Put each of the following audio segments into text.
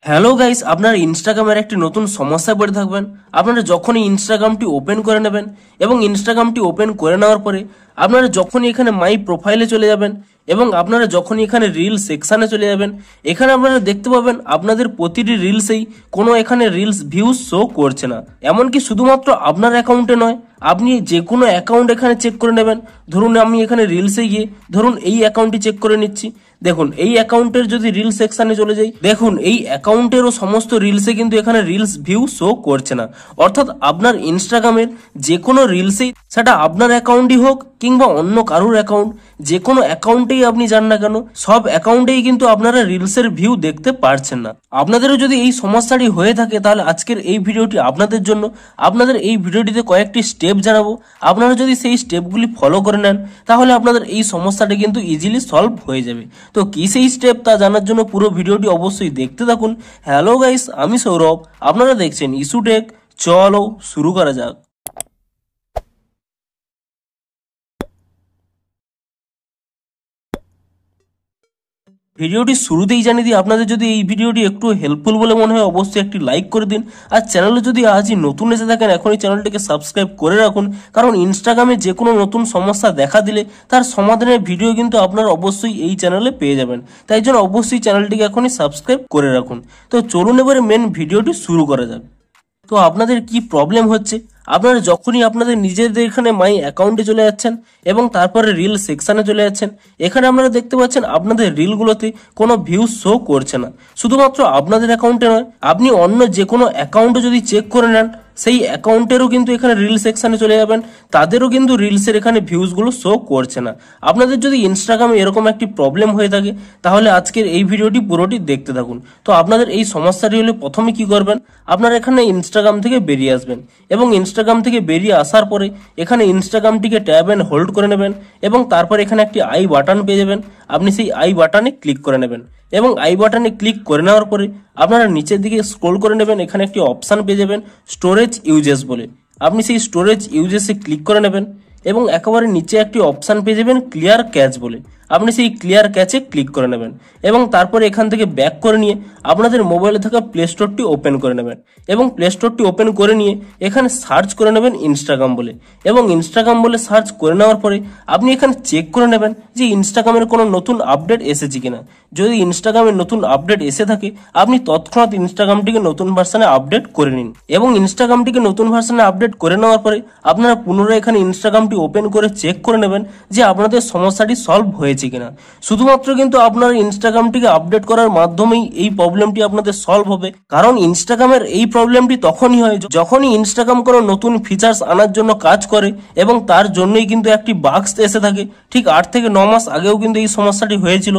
Hello guys, আপনারা ইনস্টাগ্রামের একটি নতুন সমস্যায় পড়ে থাকবেন। আপনারা যখনই ইনস্টাগ্রামটি ওপেন করে নেবেন এবং ইনস্টাগ্রামটি ওপেন করে নেওয়ার পরে আপনারা যখনই এখানে মাই প্রোফাইলে চলে যাবেন এবং আপনারা যখনই এখানে রিল সেকশানে চলে যাবেন, এখানে আপনারা দেখতে পাবেন আপনাদের প্রতিটি রিলসেই কোনো এখানে রিলস ভিউজ শো করছে না। এমনকি শুধুমাত্র আপনার অ্যাকাউন্টে নয়, আপনি যে কোনো অ্যাকাউন্ট এখানে চেক করে নেবেন। ধরুন আমি এখানে রিলসে গিয়ে ধরুন এই অ্যাকাউন্টটি চেক করে নিচ্ছি। দেখুন এই অ্যাকাউন্টের যদি রিল সেকশনে চলে যাই, দেখুন এই অ্যাকাউন্টেরও সমস্ত রিলসে কিন্তু এখানে রিলস ভিউ শো করছে না। অর্থাৎ আপনার ইনস্টাগ্রামের যে কোনো রিলসেই, সেটা আপনার অ্যাকাউন্টই হোক কিংবা অন্য কারোর অ্যাকাউন্ট, যে কোনো অ্যাকাউন্টেই আপনি যান না কেন, সব অ্যাকাউন্টেই কিন্তু আপনারা রিলসের ভিউ দেখতে পারছেন না। আপনাদেরও যদি এই সমস্যাটি হয়ে থাকে তাহলে আজকের এই ভিডিওটি আপনাদের জন্য। আপনাদের এই ভিডিওটিতে কয়েকটি স্টেপ জানাবো। আপনারা যদি সেই স্টেপগুলি ফলো করে নেন তাহলে আপনাদের এই সমস্যাটি কিন্তু ইজিলি সলভ হয়ে যাবে। তো কি সেই স্টেপ তা জানার জন্য পুরো ভিডিওটি অবশ্যই দেখতে থাকুন। হ্যালো গাইস, আমি সৌরভ, আপনারা দেখছেন ইস্যু টেক। চলো শুরু করা যাক। ভিডিওটি শুরুতেই জানিয়ে দিই, আপনাদের যদি এই ভিডিওটি একটু হেল্পফুল বলে মনে হয় অবশ্যই একটি লাইক করে দিন। আর চ্যানেলে যদি আজই নতুন এসে থাকেন এখনই চ্যানেলটিকে সাবস্ক্রাইব করে রাখুন, কারণ ইনস্টাগ্রামে যে কোনো নতুন সমস্যা দেখা দিলে তার সমাধানের ভিডিও কিন্তু আপনারা অবশ্যই এই চ্যানেলে পেয়ে যাবেন। তাই জন্য অবশ্যই চ্যানেলটিকে এখনই সাবস্ক্রাইব করে রাখুন। তো চলুন এবারে মেন ভিডিওটি শুরু করা যাক। তো আপনাদের কি প্রবলেম হচ্ছে, আপনারা যখনই আপনাদের নিজেদের এখানে মাই অ্যাকাউন্টে চলে যাচ্ছেন এবং তারপরে রিল সেকশনে চলে যাচ্ছেন, এখানে আপনারা দেখতে পাচ্ছেন আপনাদের রিলগুলোতে কোনো ভিউজ শো করছে না। শুধুমাত্র আপনাদের অ্যাকাউন্টে নয়, আপনি অন্য যে কোনো অ্যাকাউন্টে যদি চেক করে নেন, সেই অ্যাকাউন্টেরও কিন্তু এখানে রিল সেকশনে চলে যাবেন, তাদেরও কিন্তু রিলসের এখানে ভিউজগুলো শো করছে না। আপনাদের যদি ইনস্টাগ্রামে এরকম একটি প্রবলেম হয়ে থাকে তাহলে আজকের এই ভিডিওটি পুরোটি দেখতে থাকুন। তো আপনাদের এই সমস্যাটি হলে প্রথমে কি করবেন, আপনারা এখানে ইনস্টাগ্রাম থেকে বেরিয়ে আসবেন এবং ইনস্টাগ্রাম থেকে বেরিয়ে আসার পরে এখানে ইনস্টাগ্রামটিকে ট্যাব অ্যান্ড হোল্ড করে নেবেন এবং তারপর এখানে একটি আই বাটন পেয়ে যাবেন। আপনি সেই আই বাটনে ক্লিক করে নেবেন এবং আই বাটনে ক্লিক করে নেওয়ার পরে আপনারা নিচের দিকে স্ক্রল করে নেবেন। এখানে একটি অপশান পেয়ে যাবেন স্টোরেজ ইউজেস বলে। আপনি সেই স্টোরেজ ইউজেসে ক্লিক করে নেবেন এবং একেবারে নিচে একটি অপশান পেয়ে যাবেন ক্লিয়ার ক্যাচ বলে। আপনি সেই ক্লিয়ার ক্যাচে ক্লিক করে নেবেন এবং তারপরে এখান থেকে ব্যাক করে নিয়ে আপনাদের মোবাইলে থাকা প্লে স্টোরটি ওপেন করে নেবেন এবং প্লে স্টোরটি ওপেন করে নিয়ে এখানে সার্চ করে নেবেন ইনস্টাগ্রাম বলে এবং ইনস্টাগ্রাম বলে সার্চ করে নেওয়ার পরে আপনি এখানে চেক করে নেবেন যে ইনস্টাগ্রামের কোনো নতুন আপডেট এসেছে কিনা। যদি ইনস্টাগ্রামের নতুন আপডেট এসে থাকে আপনি তৎক্ষণাৎ ইনস্টাগ্রামটিকে নতুন ভার্সনে আপডেট করে নিন এবং ইনস্টাগ্রামটিকে নতুন ভার্সনে আপডেট করে নেওয়ার পরে আপনারা পুনরায় এখানে ইনস্টাগ্রামটি ওপেন করে চেক করে নেবেন যে আপনাদের সমস্যাটি সলভ হয়েছে কিনা। শুধুমাত্র কিন্তু আপনার ইনস্টাগ্রামটিকে আপডেট করার মাধ্যমেই এই প্রবলেমটি আপনাদের সলভ হবে, কারণ ইনস্টাগ্রামের এই প্রবলেমটি তখনই হয় যখনই ইনস্টাগ্রাম কোনো নতুন ফিচার্স আনার জন্য কাজ করে এবং তার জন্যই কিন্তু একটি বাগ এসে থাকে। ঠিক 8 থেকে 9 মাস আগেও কিন্তু এই সমস্যাটি হয়েছিল।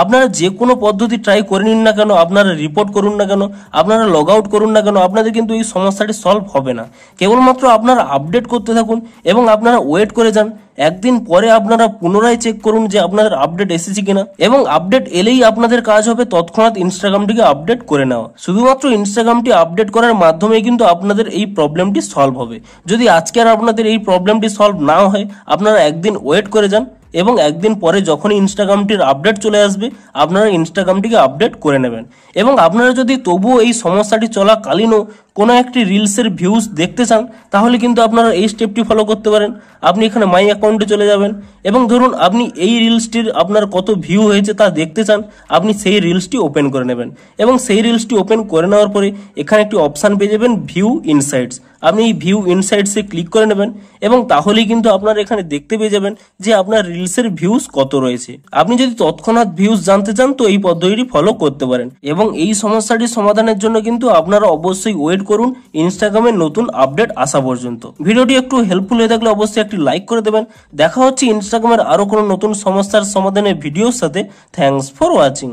আপনারা যে কোনো পদ্ধতি ট্রাই করে নিন না কেন, আপনারা রিপোর্ট করুন না কেন, আপনারা লগ আউট করুন না কেন, আপনাদের কিন্তু এই সমস্যাটি সলভ হবে না। কেবলমাত্র আপনারা আপডেট করতে থাকুন এবং আপনারা ওয়েট করে যান। একদিন পরে আপনারা পুনরায় চেক করুন যে আপনাদের আপডেট এসেছে কিনা এবং আপডেট এলেই আপনাদের কাজ হবে তৎক্ষণাৎ ইনস্টাগ্রামটিকে আপডেট করে নেওয়া। শুধুমাত্র ইনস্টাগ্রামটি আপডেট করার মাধ্যমে কিন্তু আপনাদের এই প্রবলেমটি সলভ হবে। যদি আজকে আর আপনাদের এই প্রবলেমটি সলভ না হয়, আপনারা একদিন ওয়েট করে যান এবং একদিন পরে যখনই ইনস্টাগ্রামটির আপডেট চলে আসবে আপনারা ইনস্টাগ্রামটিকে আপডেট করে নেবেন। এবং আপনারা যদি তবুও এই সমস্যাটি চলাকালীনও কোনো একটি রিলসের ভিউজ দেখতে চান তাহলে কিন্তু আপনারা এই স্টেপটি ফলো করতে পারেন। আপনি এখানে মাই অ্যাকাউন্টে চলে যাবেন এবং ধরুন আপনি এই রিলসটির আপনার কত ভিউ হয়েছে তা দেখতে চান, আপনি সেই রিলসটি ওপেন করে নেবেন এবং সেই রিলসটি ওপেন করে নেওয়ার পরে এখানে একটি অপশান পেয়ে যাবেন ভিউ ইনসাইটস। আপনি এই ভিউ ইনসাইটসে ক্লিক করে নেবেন এবং তাহলেই কিন্তু আপনারা এখানে দেখতে পেয়ে যাবেন যে আপনার রিলসের ভিউজ কত রয়েছে। আপনি যদি তৎক্ষণাৎ ভিউজ জানতে চান তো এই পদ্ধতিটি ফলো করতে পারেন এবং এই সমস্যাটি সমাধানের জন্য কিন্তু আপনারা অবশ্যই ওয়েট করুন ইনস্টাগ্রামের নতুন আপডেট আসা পর্যন্ত। ভিডিওটি একটু হেল্পফুল হয়ে থাকলে অবশ্যই একটি লাইক করে দেবেন। দেখা হচ্ছে ইনস্টাগ্রামের আরো কোনো নতুন সমস্যার সমাধানের ভিডিওর সাথে। Thanks for watching.